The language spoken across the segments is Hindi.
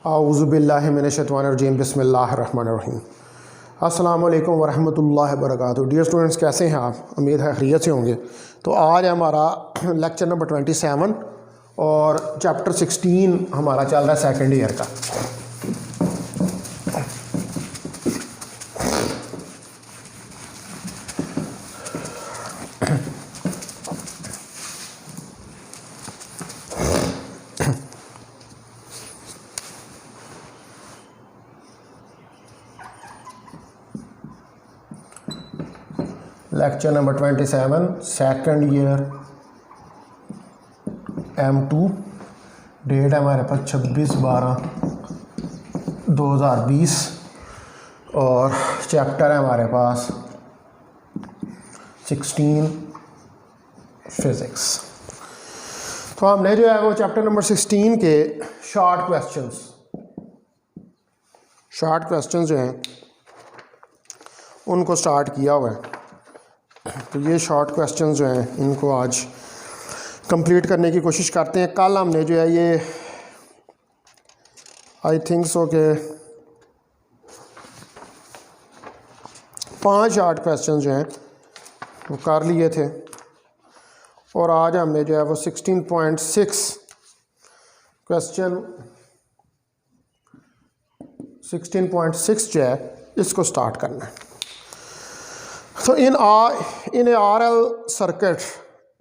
आऊज़ुबिल्लाहि मिनश्शैतानिर्रजीम बिस्मिल्लाहिर्रहमानिर्रहीम। अस्सलामु अलैकुम वरहमतुल्लाहि वबरकातुहू। डियर स्टूडेंट्स, कैसे हैं आप? उम्मीद है खैरियत से होंगे। तो आज हमारा लेक्चर नंबर 27 और चैप्टर 16 हमारा चल रहा है सेकेंड ईयर का। Lecture number 27 second year M2। Date है हमारे पास 26/12/2020 और चैप्टर है हमारे पास 16 फिज़िक्स। तो हमने जो है वो चैप्टर नंबर 16 के शॉर्ट क्वेश्चंस जो हैं उनको स्टार्ट किया हुआ है। तो ये शॉर्ट क्वेश्चंस जो हैं इनको आज कंप्लीट करने की कोशिश करते हैं। कल हमने जो है ये आई थिंक सो के 5 शॉर्ट क्वेश्चंस जो हैं वो कर लिए थे और आज हमने जो है वो 16.6 जो है इसको स्टार्ट करना है। So in RL circuit,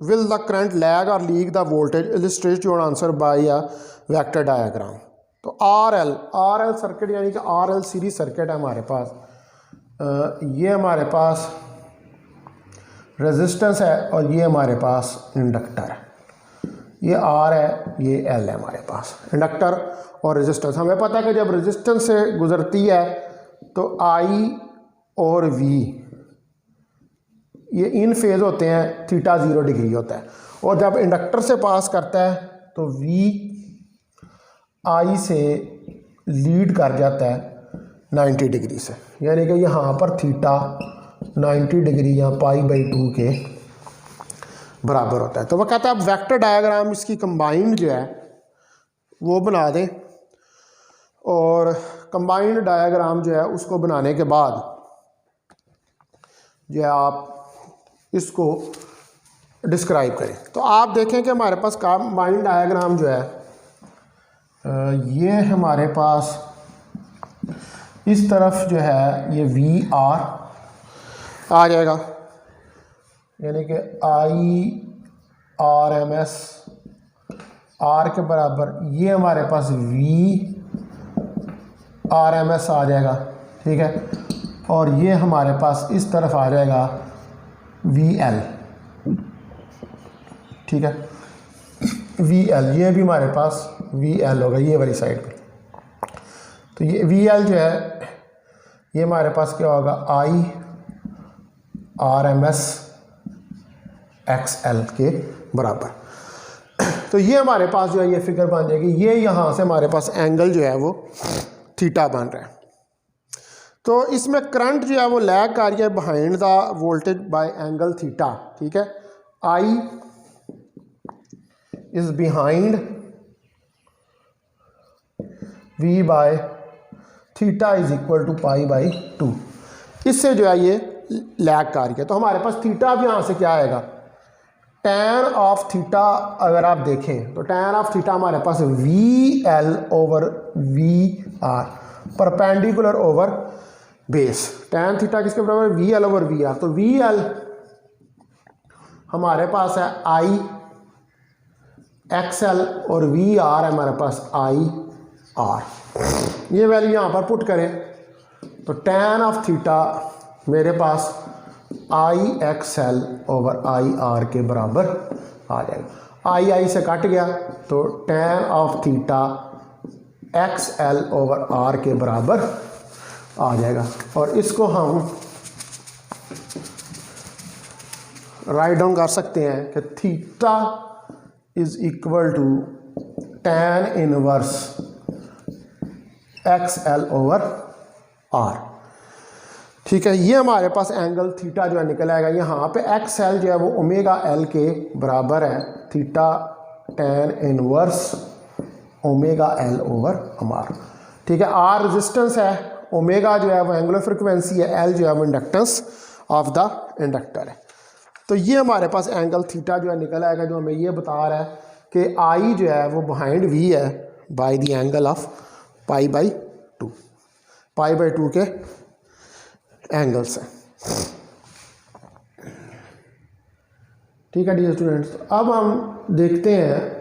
will the current lag or leak the voltage? Illustrate your answer by a vector diagram. तो RL सर्किट यानी कि RL सीरीज सर्किट है हमारे पास। ये हमारे पास रेजिस्टेंस है और ये हमारे पास इंडक्टर है। ये R है, ये L है हमारे पास, इंडक्टर और रेजिस्टेंस। हमें पता है कि जब रेजिस्टेंस से गुजरती है तो I और V ये इन फेज़ होते हैं, थीटा 0 डिग्री होता है। और जब इंडक्टर से पास करता है तो V I से लीड कर जाता है 90 डिग्री से, यानी कि यहाँ पर थीटा 90 डिग्री या π/2 के बराबर होता है। तो वह कहता है अब वेक्टर डायग्राम इसकी कंबाइंड जो है वो बना दें और कंबाइंड डायग्राम जो है उसको बनाने के बाद जो है आप इसको डिस्क्राइब करें। तो आप देखें कि हमारे पास कंबाइंड डायग्राम जो है ये हमारे पास इस तरफ जो है ये VR आ जाएगा, यानी कि IRMS R के बराबर ये हमारे पास VRMS आ जाएगा, ठीक है। और ये हमारे पास इस तरफ आ जाएगा VL, ठीक है। VL ये भी हमारे पास VL होगा ये वाली साइड पे। तो ये VL जो है ये हमारे पास क्या होगा IRMS XL के बराबर। तो ये हमारे पास जो है ये फिगर बन जाएगी। ये यहाँ से हमारे पास एंगल जो है वो थीटा बन रहा है। तो इसमें करंट जो है वो लैग कर रही है behind the voltage by angle theta, ठीक है। I is behind V by theta is equal to π/2। इससे जो है ये लैग कर रही है। तो हमारे पास थीटा अब यहाँ से क्या आएगा, tan ऑफ थीटा। अगर आप देखें तो tan ऑफ थीटा हमारे पास VL over VR perpendicular over base. tan theta किसके बराबर, VL ओवर VR। तो VL हमारे पास है IXL और VR है हमारे पास IR। ये वैल्यू यहाँ पर पुट करें तो tan ऑफ थीटा मेरे पास IXL ओवर IR के बराबर आ जाएगा। I से कट गया तो tan of theta XL over R के बराबर आ जाएगा। और इसको हम राइट डाउन कर सकते हैं कि theta is equal to tan inverse XL over R, ठीक है। ये हमारे पास एंगल थीटा जो है निकल आएगा। यहाँ पे XL जो है वो ओमेगा L के बराबर है। Theta tan inverse omega L over M R. ठीक है, आर रेजिस्टेंस है, ओमेगा जो है वो एंगुलर फ्रिक्वेंसी है, एल जो है वो इंडक्टेंस ऑफ द इंडक्टर है। तो ये हमारे पास एंगल थीटा जो है निकल आएगा, जो हमें ये बता रहा है कि आई जो है वो बिहाइंड वी है by the angle of pi by 2, pi by 2 के एंगल्स हैं। ठीक है डियर स्टूडेंट्स, अब हम देखते हैं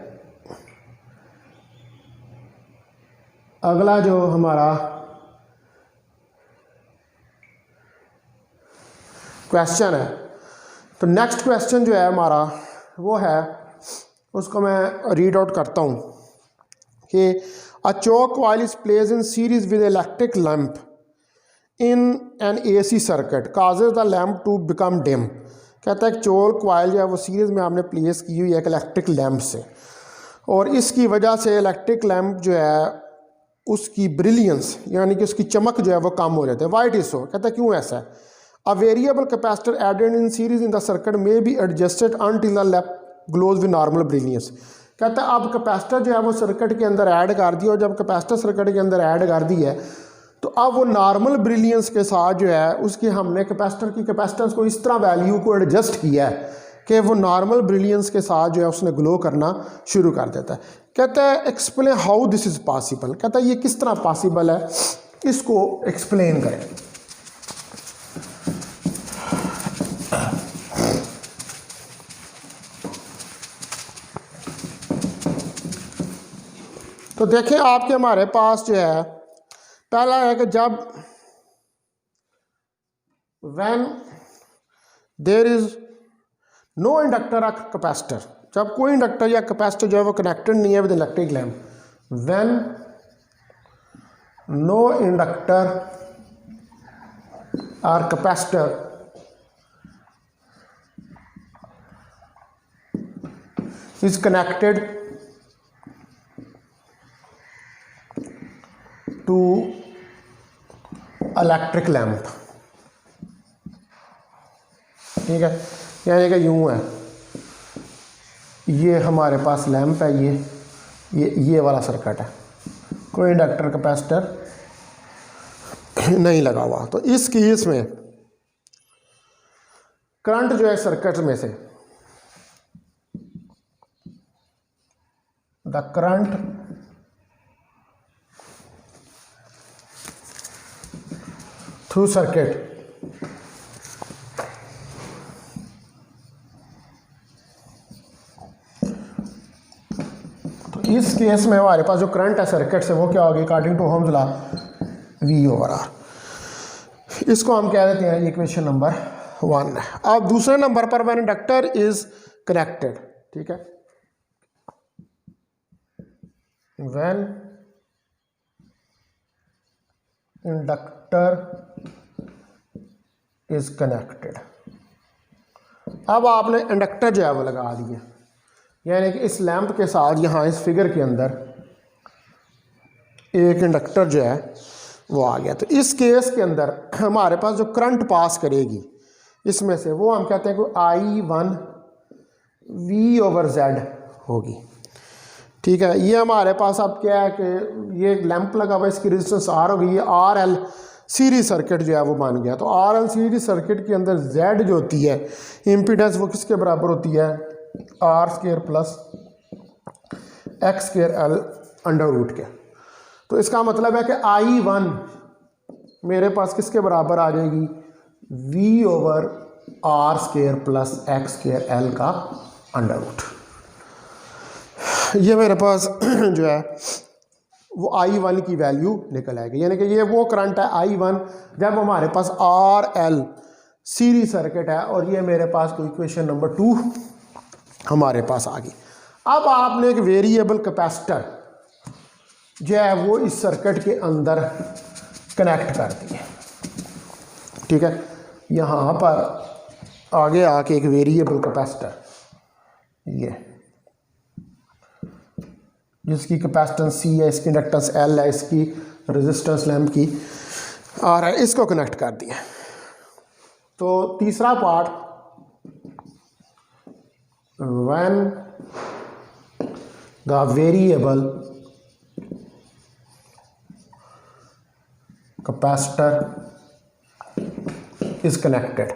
अगला जो हमारा क्वेश्चन है। तो नेक्स्ट क्वेश्चन जो है हमारा वो है, उसको मैं रीड आउट करता हूँ कि a choke coil is placed in series with electric lamp in an AC circuit causes the lamp to become dim. कहता है कि चोक कॉइल जो है वो सीरीज में आपने प्लेस की हुई है एक इलेक्ट्रिक लैंप से, और इसकी वजह से इलेक्ट्रिक लैंप जो है उसकी ब्रिलियंस यानी कि उसकी चमक जो है वो कम हो जाती है। वाइट इज सो, कहता है क्यों ऐसा है। A variable capacitor added in series in the circuit may be adjusted until the lamp glows with normal brilliance. कहता है अब कैपेसिटर जो है वो सर्किट के अंदर ऐड कर दिया, और जब कैपेसिटर सर्किट के अंदर ऐड कर दी है तो अब वो नॉर्मल ब्रिलियंस के साथ जो है उसकी हमने कैपेसिटर की कैपेसिटेंस को इस तरह वैल्यू को एडजस्ट किया है कि वो नॉर्मल ब्रिलियंस के साथ जो है उसने ग्लो करना शुरू कर देता है। कहता है explain how this is possible. कहता है ये किस तरह पॉसिबल है, इसको एक्सप्लेन करें। तो देखें आपके हमारे पास जो है पहला है कि जब when there is no inductor और कैपेसिटर, जब कोई इंडक्टर या कैपेसिटर जो है वो कनेक्टेड नहीं है with electric lamp, when no inductor और capacitor is connected to electric lamp. ठीक है, यानी कि यूँ है, ये हमारे पास लैंप है, ये वाला सर्किट है, कोई इंडक्टर कैपेसिटर नहीं लगा हुआ। तो इस केस में करंट जो है सर्किट में से, द करंट थ्रू सर्किट तो इस केस में हमारे पास जो करंट है सर्किट से वो क्या होगी, according to Ohm's law V over R। इसको हम कह देते हैं इक्वेशन नंबर 1। अब दूसरे नंबर पर व्हेन इंडक्टर इज कनेक्टेड, ठीक है, व्हेन इंडक्टर इज कनेक्टेड। अब आपने इंडक्टर जो है वो लगा दिया, यानी कि इस लैंप के साथ यहाँ इस फिगर के अंदर एक इंडक्टर जो है वो आ गया। तो इस केस के अंदर हमारे पास जो करंट पास करेगी इसमें से वो हम कहते हैं कि I1 V ओवर Z होगी। ठीक है, ये हमारे पास अब क्या है कि ये लैंप लगा हुआ है, इसकी रेजिस्टेंस R होगी, ये RL सीरीज सर्किट जो है वो बन गया। तो RL सीरीज सर्किट के अंदर Z जो होती है इम्पीडेंस वो किसके बराबर होती है, R² plus X² L under root के। तो इसका मतलब है कि I1 मेरे पास किसके बराबर आ जाएगी, V over R² plus X² L का अंडर रूट। ये मेरे पास जो है वो I1 की वैल्यू निकल आएगी, यानी कि ये वो करंट है I1 जब हमारे पास RL सीरीज सर्किट है, और ये मेरे पास कोई इक्वेशन नंबर 2 हमारे पास आ गई। अब आपने एक वेरिएबल कैपेसिटर जो है वो इस सर्किट के अंदर कनेक्ट कर दिए। ठीक है, यहाँ पर आगे आके एक वेरिएबल कैपेसिटर, ये जिसकी कैपेसिटेंस C है, इसकी इंडक्टेंस L है, इसकी रेजिस्टेंस लैंप की R है, इसको कनेक्ट कर दिया। तो तीसरा part, when the variable capacitor is connected.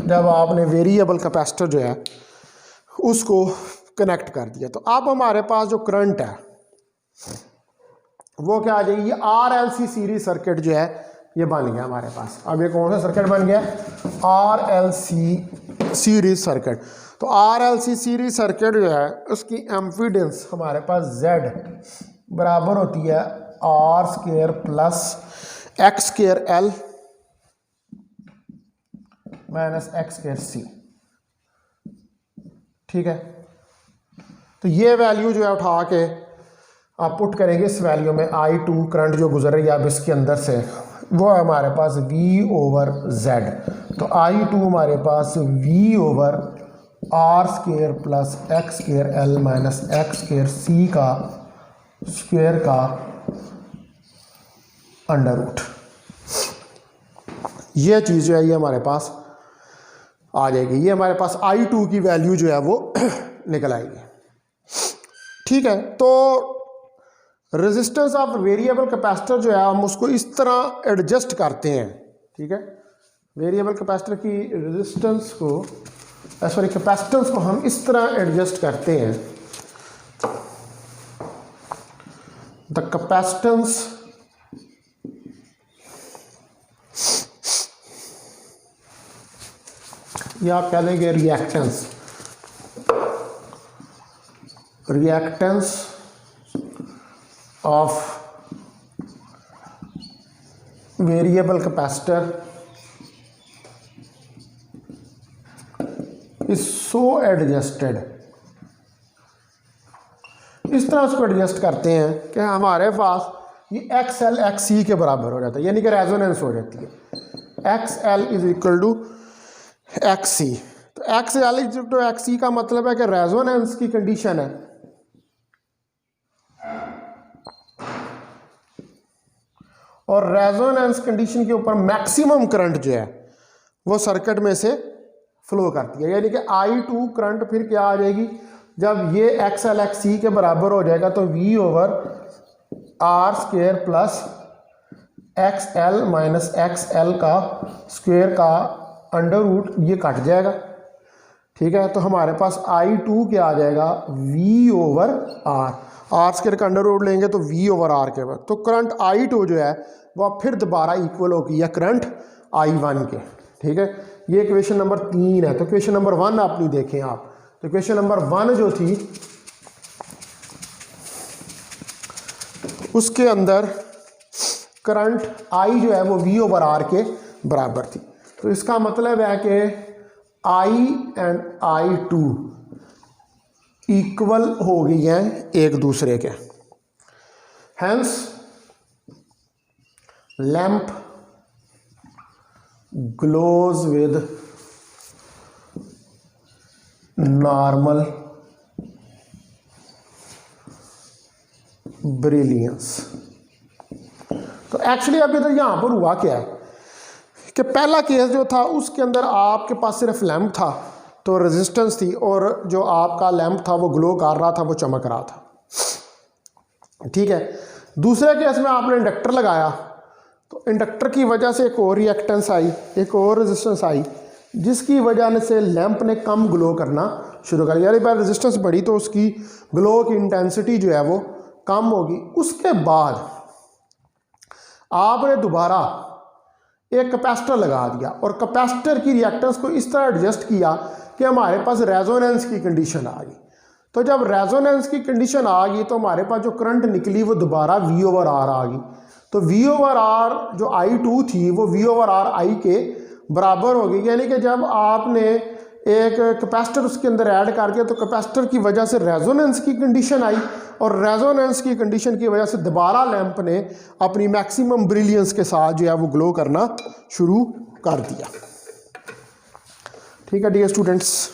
जब आपने वेरिएबल कैपेसिटर जो है उसको कनेक्ट कर दिया तो अब हमारे पास जो करंट है वो क्या आ जाएगी, ये RLC सीरीज सर्किट जो है ये बन गया हमारे पास। अब ये कौन सा सर्किट बन गया, RLC सीरीज सर्किट। तो RLC सीरीज सर्किट जो है उसकी एम्पीडेंस हमारे पास Z बराबर होती है R² plus X² L minus X² C। ठीक है, तो ये वैल्यू जो है उठा के आप पुट करेंगे इस वैल्यू में, I2 करंट जो गुजर रही है अब इसके अंदर से वो है हमारे पास V/Z। तो I2 हमारे पास V/R² plus X² L minus X² C का स्क्वायर का अंडर रूट। ये चीज़ जो है ये हमारे पास आ जाएगी, ये हमारे पास I2 की वैल्यू जो है वो निकल आएगी। ठीक है, तो रेजिस्टेंस ऑफ वेरिएबल कैपेसिटर जो है हम उसको इस तरह एडजस्ट करते हैं। ठीक है, वेरिएबल कैपेसिटर की रेजिस्टेंस को सॉरी कैपेसिटेंस को हम इस तरह एडजस्ट करते हैं। द कैपेसिटेंस या आप कह लेंगे reactance, reactance of variable capacitor is so adjusted. इस तरह उसको एडजस्ट करते हैं कि हमारे पास ये XL XC के बराबर हो जाता है, यानी कि रेजोनेंस हो जाती है। XL is equal to XC। तो XL is equal to XC का मतलब है कि रेजोनेंस की कंडीशन है। और रेजोनेंस कंडीशन के ऊपर मैक्सिमम करंट जो है वो सर्किट में से फ्लो करती है, यानी कि I2 करंट फिर क्या आ जाएगी, जब ये XL XC के बराबर हो जाएगा तो V/R² plus XL minus XL का स्क्वायर का अंडर रूट ये कट जाएगा। ठीक है, तो हमारे पास I2 क्या आ जाएगा, V/R, R² का अंडर रूट लेंगे तो V/R के बाद, तो करंट I2 जो है वह फिर दोबारा इक्वल होगी या करंट I1 के। ठीक है, ये इक्वेशन नंबर 3 है। तो इक्वेशन नंबर 1 आप नहीं देखें आप, तो इक्वेशन नंबर 1 जो थी उसके अंदर करंट I जो है वो V/R के बराबर थी। तो इसका मतलब है कि I एंड I2 इक्वल हो गई हैं एक दूसरे के। Hence lamp glows with normal brilliance. तो एक्चुअली अभी तो यहाँ पर हुआ क्या है कि पहला केस जो था उसके अंदर आपके पास सिर्फ लैंप था तो रेजिस्टेंस थी, और जो आपका लैंप था वो ग्लो कर रहा था, वो चमक रहा था। ठीक है, दूसरे केस में आपने इंडक्टर लगाया तो इंडक्टर की वजह से एक और रिएक्टेंस आई, एक और रेजिस्टेंस आई, जिसकी वजह से लैंप ने कम ग्लो करना शुरू कर दिया। यानी बार रेजिस्टेंस बढ़ी तो उसकी ग्लो की इंटेंसिटी जो है वो कम होगी। उसके बाद आपने दोबारा एक कैपेसिटर लगा दिया और कैपेसिटर की रिएक्टेंस को इस तरह एडजस्ट किया कि हमारे पास रेजोनेंस की कंडीशन आ गई। तो जब रेजोनेंस की कंडीशन आ गई तो हमारे पास जो करंट निकली वो दोबारा V/R आ गई। तो V/R जो I2 थी वो V/R I के बराबर हो गई। यानी कि जब आपने एक कैपेसिटर उसके अंदर ऐड करके तो कैपेसिटर की वजह से रेजोनेंस की कंडीशन आई, और रेजोनेंस की कंडीशन की वजह से दोबारा लैंप ने अपनी मैक्सिमम ब्रिलियंस के साथ जो है वो ग्लो करना शुरू कर दिया। ठीक है डियर स्टूडेंट्स,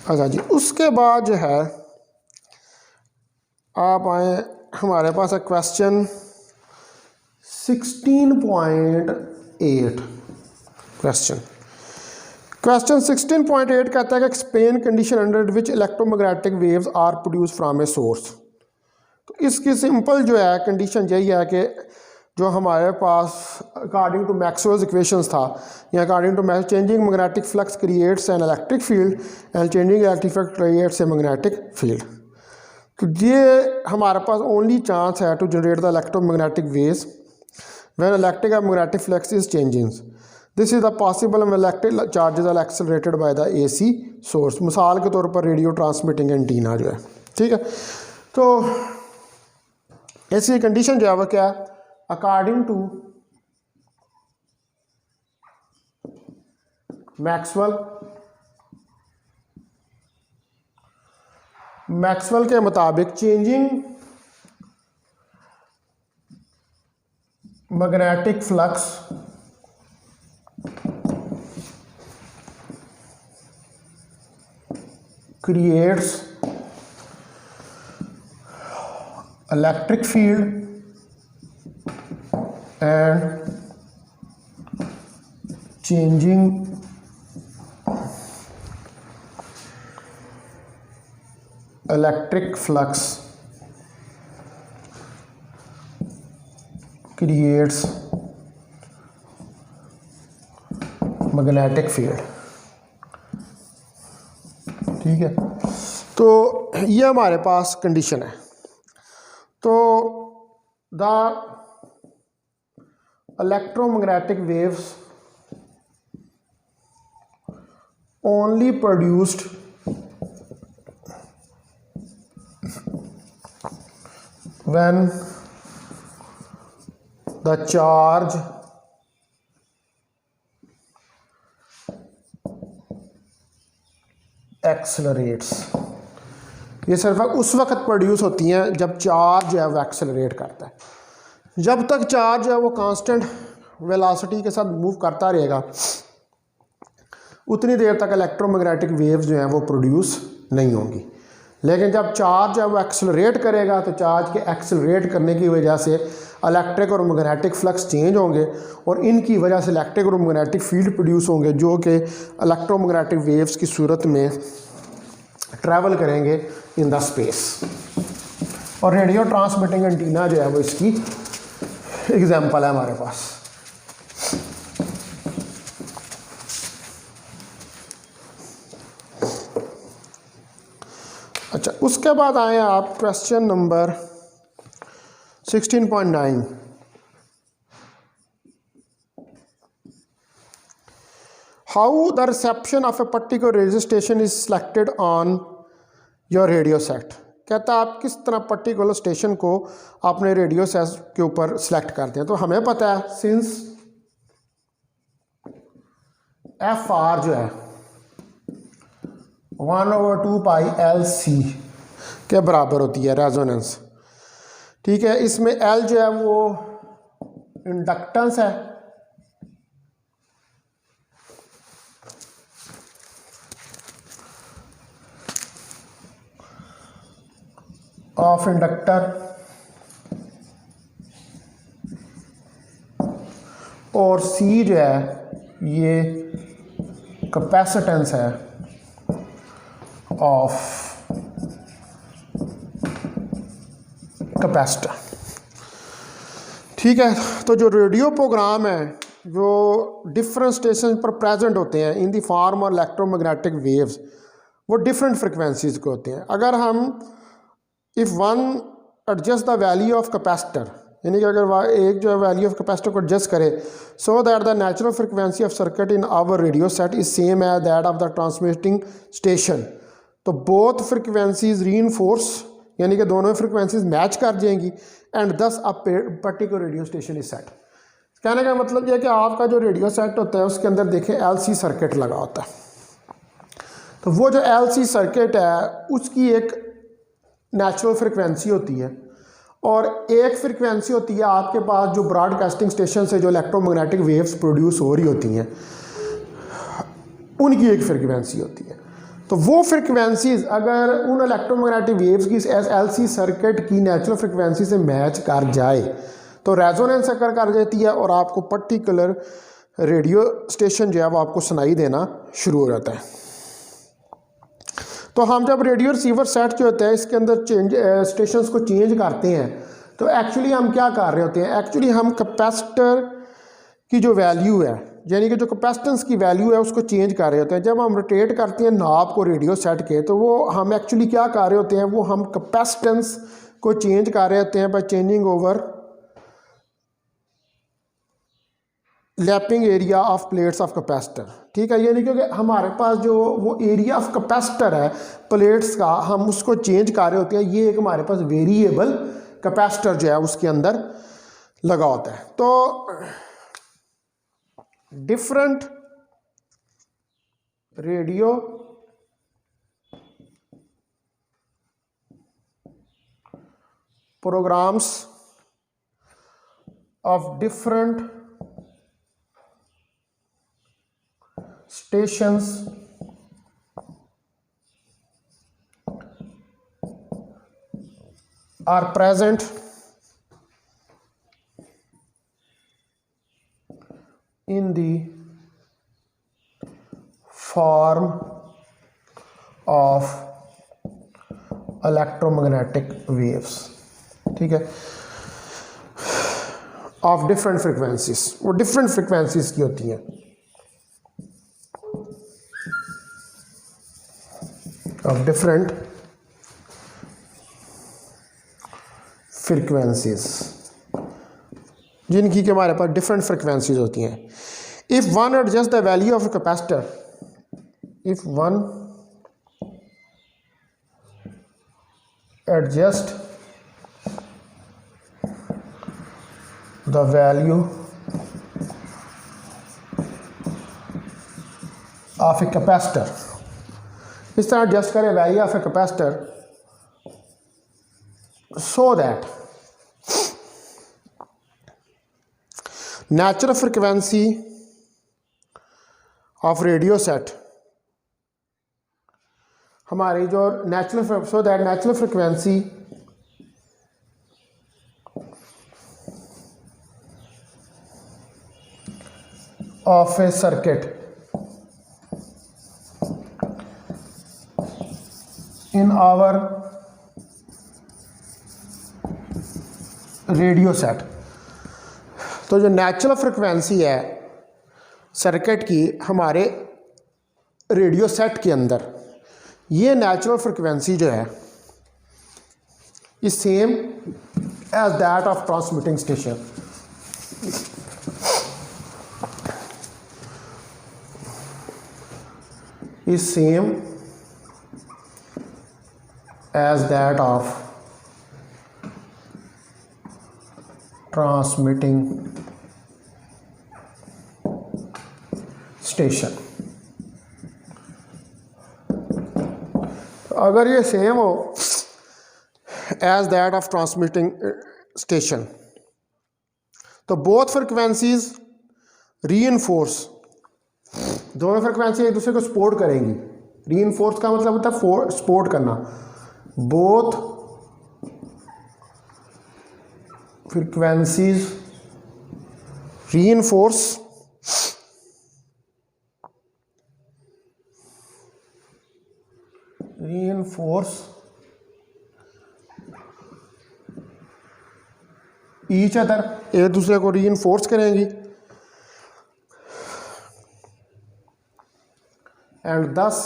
अच्छा जी, उसके बाद जो है आप आए, हमारे पास है क्वेश्चन 16.8। क्वेश्चन 16.8 कहता है कि explain condition under which electromagnetic waves are produce from a source. तो इसकी सिंपल जो है कंडीशन यही है कि जो हमारे पास अकॉर्डिंग टू मैक्सवेल्स इक्वेशंस था, या according to changing magnetic flux creates an electric field and changing electric flux creates a magnetic field. तो ये हमारे पास ओनली चांस है to generate the electromagnetic waves when electric and magnetic flux is changing. This is the possible when electric charges are accelerated by the AC source. मिसाल के तौर पर रेडियो ट्रांसमिटिंग एंटीना जो है, ठीक है। तो इसकी कंडीशन जो है वो क्या है, अकॉर्डिंग टू मैक्सवेल के मुताबिक changing magnetic flux creates electric field and changing electric flux creates magnetic field, ठीक है। तो ये हमारे पास कंडीशन है। तो the electromagnetic waves only produced when the charge accelerates. ये सिर्फ उस वक्त प्रोड्यूस होती हैं जब चार्ज जो है वो एक्सेलरेट करता है। जब तक चार्ज जो है वो कांस्टेंट वेलोसिटी के साथ मूव करता रहेगा उतनी देर तक इलेक्ट्रोमैग्नेटिक वेव्स जो हैं वो प्रोड्यूस नहीं होंगी। लेकिन जब चार्ज जो है वो एक्सेलरेट करेगा तो चार्ज के एक्सेलरेट करने की वजह से इलेक्ट्रिक और मैग्नेटिक फ्लक्स चेंज होंगे और इनकी वजह से इलेक्ट्रिक और मैग्नेटिक फील्ड प्रोड्यूस होंगे जो कि इलेक्ट्रोमैग्नेटिक वेव्स की सूरत में ट्रैवल करेंगे इन द स्पेस। और रेडियो ट्रांसमिटिंग एंटीना जो है वो इसकी एग्जांपल है हमारे पास। अच्छा, उसके बाद आए आप question number 16.9। How the reception of a particular radio station is selected on your radio set. कहता है आप किस तरह पर्टिकुलर स्टेशन को अपने रेडियो सेट के ऊपर सिलेक्ट करते हैं। तो हमें पता है सिंस FR जो है 1/2 पाई LC के बराबर होती है रेजोनेंस, ठीक है। इसमें L जो है वो इंडक्टेंस है ऑफ इंडक्टर और C जो है ये कैपेसिटेंस है ऑफ कैपेसिटर, ठीक है। तो जो रेडियो प्रोग्राम है जो डिफरेंट स्टेशन पर प्रेजेंट होते हैं इन दी फॉर्म और इलेक्ट्रोमैग्नेटिक वेव्स, वो डिफरेंट फ्रिक्वेंसीज के होते हैं। अगर हम if one adjust the value of capacitor, यानी कि अगर एक जो है वैल्यू ऑफ कैपेसिटर को एडजस्ट करे so that the natural frequency of circuit in our radio set is same as that of the transmitting station, तो बोथ फ्रिक्वेंसीज रीइंफोर्स, यानी कि दोनों फ्रिक्वेंसीज मैच कर जाएंगी and thus a particular radio station is set. कहने का मतलब यह कि आपका जो रेडियो सेट होता है उसके अंदर देखें LC सर्किट लगा होता है। तो वो जो LC सर्किट है उसकी एक नेचुरल फ्रिक्वेंसी होती है और एक फ्रिक्वेंसी होती है आपके पास जो ब्रॉडकास्टिंग स्टेशन से जो इलेक्ट्रोमैग्नेटिक वेव्स प्रोड्यूस हो रही होती हैं उनकी एक फ्रिक्वेंसी होती है। तो वो फ्रिक्वेंसीज अगर उन इलेक्ट्रोमैग्नेटिक वेव्स की एलसी सर्किट की नेचुरल फ्रिक्वेंसी से मैच कर जाए तो रेजोनेंस अकर कर जाती है और आपको पर्टिकुलर रेडियो स्टेशन जो है वो आपको सुनाई देना शुरू हो जाता है। तो हम जब रेडियो रिसीवर सेट जो होता है इसके अंदर चेंज स्टेशंस को चेंज करते हैं तो एक्चुअली हम क्या कर रहे होते हैं, एक्चुअली हम कैपेसिटर की जो वैल्यू है यानी कि जो कैपेसिटेंस की वैल्यू है उसको चेंज कर रहे होते हैं। जब हम रोटेट करते हैं नाब को रेडियो सेट के तो वो हम एक्चुअली क्या कर रहे होते हैं, वो हम कैपेसिटेंस को चेंज कर रहे होते हैं by changing over lapping area of plates of capacitor. ठीक है, यानी कि हमारे पास जो वो एरिया ऑफ कैपेसिटर है प्लेट्स का हम उसको चेंज कर रहे होते हैं। ये एक हमारे पास वेरिएबल कैपेसिटर जो है उसके अंदर लगा होता है। तो different radio programs of different stations are present in the form of electromagnetic waves। ठीक है, ऑफ डिफरेंट फ्रिक्वेंसीज, वो डिफरेंट फ्रिक्वेंसीज की होती हैं, of different frequencies, जिनकी के हमारे पास डिफरेंट फ्रिक्वेंसीज होती हैं। If one adjust the value of a capacitor, if one adjust the value of a capacitor, इस तरह एडजस्ट करें value of a capacitor so that natural frequency of radio set, हमारी जो natural, so that natural frequency of A circuit in our radio set, तो जो नेचुरल फ्रिक्वेंसी है सर्किट की हमारे रेडियो सेट के अंदर, ये नेचुरल फ्रिक्वेंसी जो है is same as that of transmitting station. Is same as that of transmitting station। अगर ये सेम हो as that of transmitting station तो बोथ फ्रिक्वेंसीज रीइंफोर्स, दोनों फ्रिक्वेंसी एक दूसरे को सपोर्ट करेंगी। रीइंफोर्स का मतलब होता है सपोर्ट करना। Both frequencies reinforce each other, एक दूसरे को रीइंफोर्स करेंगी एंड दस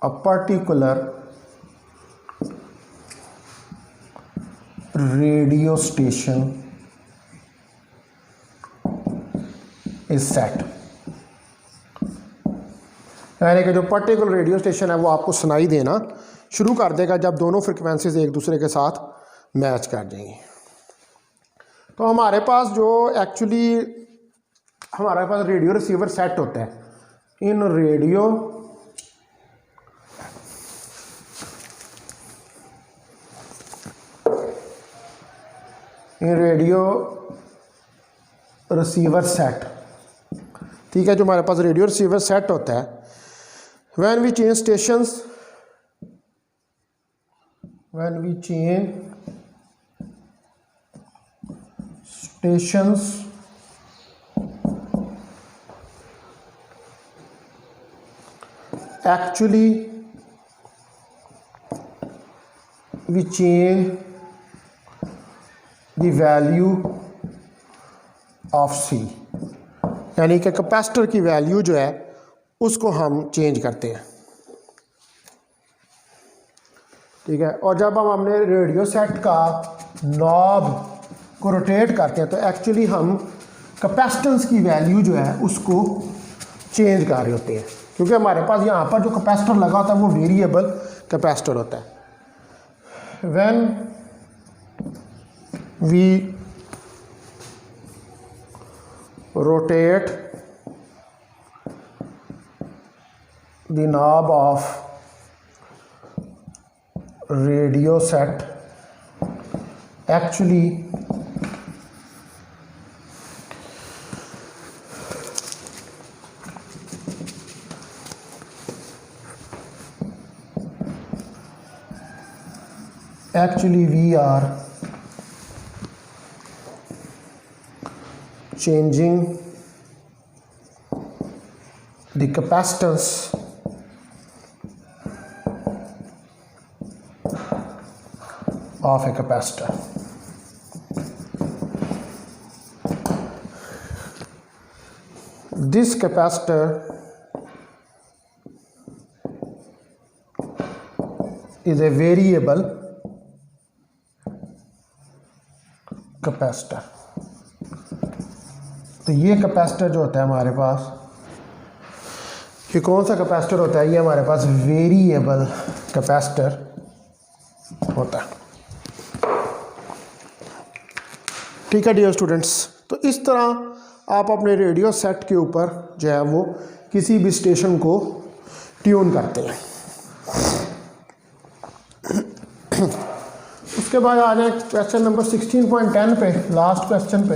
a particular radio station is set, यानी कि जो पर्टिकुलर रेडियो स्टेशन है वो आपको सुनाई देना शुरू कर देगा जब दोनों फ्रिक्वेंसीज एक दूसरे के साथ मैच कर जाएंगी। तो हमारे पास जो एक्चुअली हमारे पास रेडियो रिसीवर सेट होता है, इन रेडियो रिसीवर सेट ठीक है, जो हमारे पास रेडियो रिसीवर सेट होता है, when we change stations, when we change stations actually we change the value of C, यानी कि कैपेसिटर की वैल्यू जो है उसको हम चेंज करते हैं। ठीक है, और जब हम अपने रेडियो सेट का नॉब को रोटेट करते हैं तो एक्चुअली हम कैपेसिटेंस की वैल्यू जो है उसको चेंज कर रहे होते हैं, क्योंकि हमारे पास यहाँ पर जो कैपेसिटर लगा होता है वो वेरिएबल कैपेसिटर होता है। When we rotate the knob of radio set, actually we are changing the capacitance of a capacitor. This capacitor is a variable capacitor. तो ये कैपेसिटर जो होता है हमारे पास, ये कौन सा कैपेसिटर होता है? ये हमारे पास वेरिएबल कैपेसिटर होता है। ठीक है डियर स्टूडेंट्स, तो इस तरह आप अपने रेडियो सेट के ऊपर जो है वो किसी भी स्टेशन को ट्यून करते हैं। उसके बाद आ जाए क्वेश्चन नंबर 16.10 पे, लास्ट क्वेश्चन पे।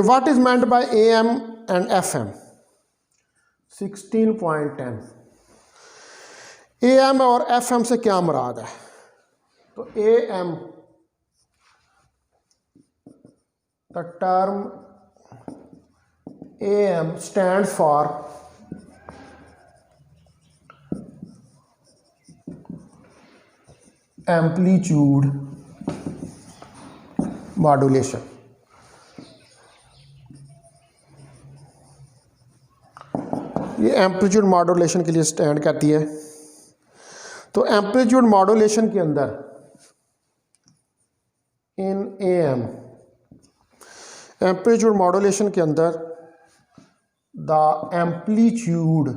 What is meant by AM and FM? 16.10 AM और FM से क्या मुराद है? तो AM, the term AM stands for amplitude modulation। ये एम्पलीट्यूड मॉड्यूलेशन के लिए स्टैंड करती है। तो एम्पलीट्यूड मॉड्यूलेशन के अंदर इन AM, एम्पलीट्यूड मॉड्यूलेशन के अंदर the amplitude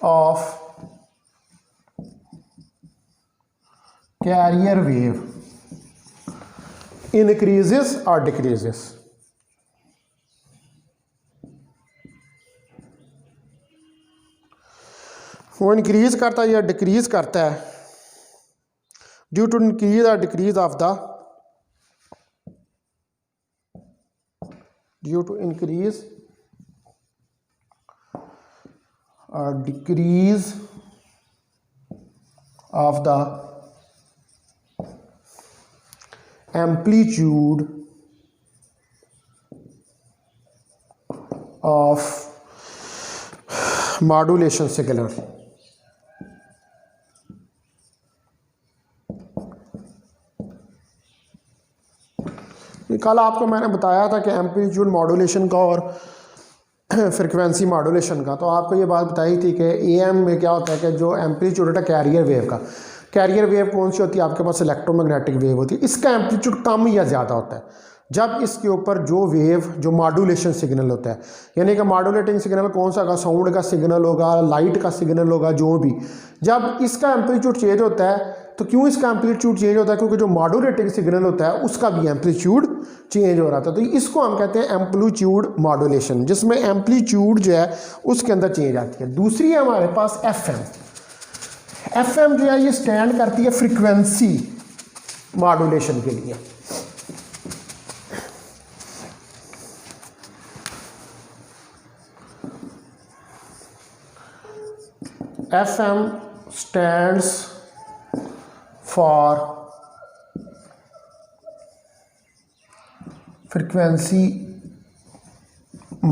of carrier wave increases और डिक्रीजेस। वो इंक्रीज करता है या डिक्रीज करता है ड्यू टू इंक्रीज और decrease of the increase or decrease of the amplitude of modulation signal। कल आपको मैंने बताया था कि एम्पलीट्यूड मॉड्यूलेशन का और फ्रिक्वेंसी मॉड्यूलेशन का, तो आपको ये बात बताई थी कि एएम में क्या होता है कि जो एम्पलीट्यूड होता है कैरियर वेव का, कैरियर वेव कौन सी होती है? आपके पास इलेक्ट्रोमैग्नेटिक वेव होती है। इसका एम्पलीट्यूड कम या ज़्यादा होता है जब इसके ऊपर जो वेव जो मॉड्यूलेशन सिग्नल होता है, यानी कि मॉड्यूलेटिंग सिग्नल कौन सा होगा? साउंड का सिग्नल होगा, लाइट का सिग्नल होगा, जो भी। जब इसका एम्पलीट्यूड चेंज होता है तो क्यों इसका एम्पलीट्यूड चेंज होता है? क्योंकि जो मॉड्यूलेटिंग सिग्नल होता है उसका भी एम्पलीट्यूड चेंज हो रहा था। तो इसको हम कहते हैं एम्पलीट्यूड मॉड्यूलेशन, जिसमें एम्पलीट्यूड जो है उसके अंदर चेंज आती है। दूसरी है हमारे पास एफएम। एफएम जो है ये स्टैंड करती है फ्रीक्वेंसी मॉड्यूलेशन के लिए। FM stands for frequency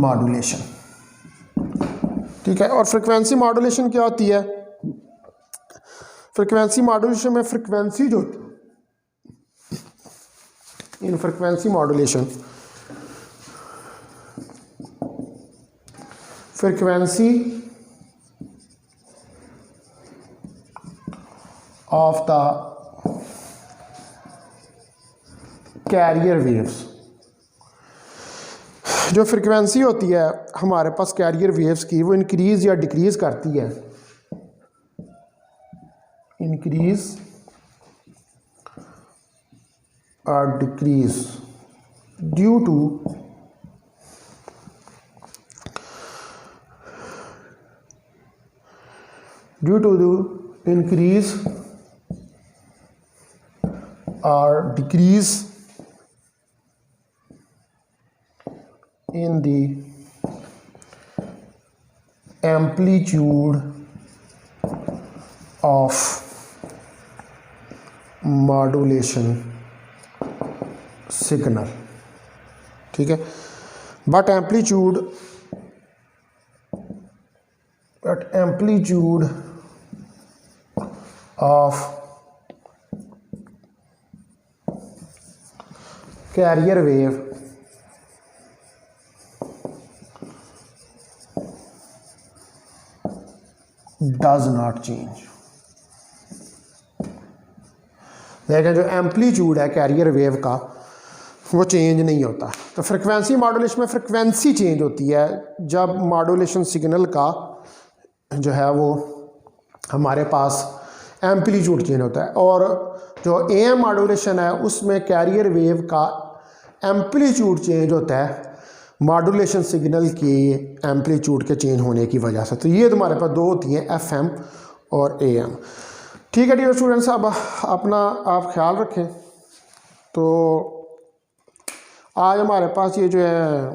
modulation, ठीक है। और फ्रीक्वेंसी मॉड्यूलेशन क्या होती है? फ्रीक्वेंसी मॉड्यूलेशन में फ्रीक्वेंसी जो in frequency modulation frequency of the carrier waves, जो फ्रिक्वेंसी होती है हमारे पास कैरियर वेव्स की, वो इंक्रीज या डिक्रीज करती है, इंक्रीज और decrease due to the increase or decrease in the amplitude of modulation signal, ठीक है। but amplitude of carrier wave does not change। देखें जो एम्पलीट्यूड है कैरियर वेव का वो चेंज नहीं होता। तो फ्रिक्वेंसी मॉड्यूलेशन में फ्रिक्वेंसी चेंज होती है जब मॉड्यूलेशन सिग्नल का जो है वो हमारे पास एम्पलीट्यूड चेंज होता है। और जो AM मॉड्यूलेशन है उसमें कैरियर वेव का एम्पलीट्यूड चेंज होता है मॉड्यूलेशन सिग्नल के एम्पलीट्यूड के चेंज होने की वजह से। तो ये तुम्हारे पास दो होती हैं, FM और AM। ठीक है डियर स्टूडेंट्स, अब अपना आप ख्याल रखें। तो आज हमारे पास ये जो है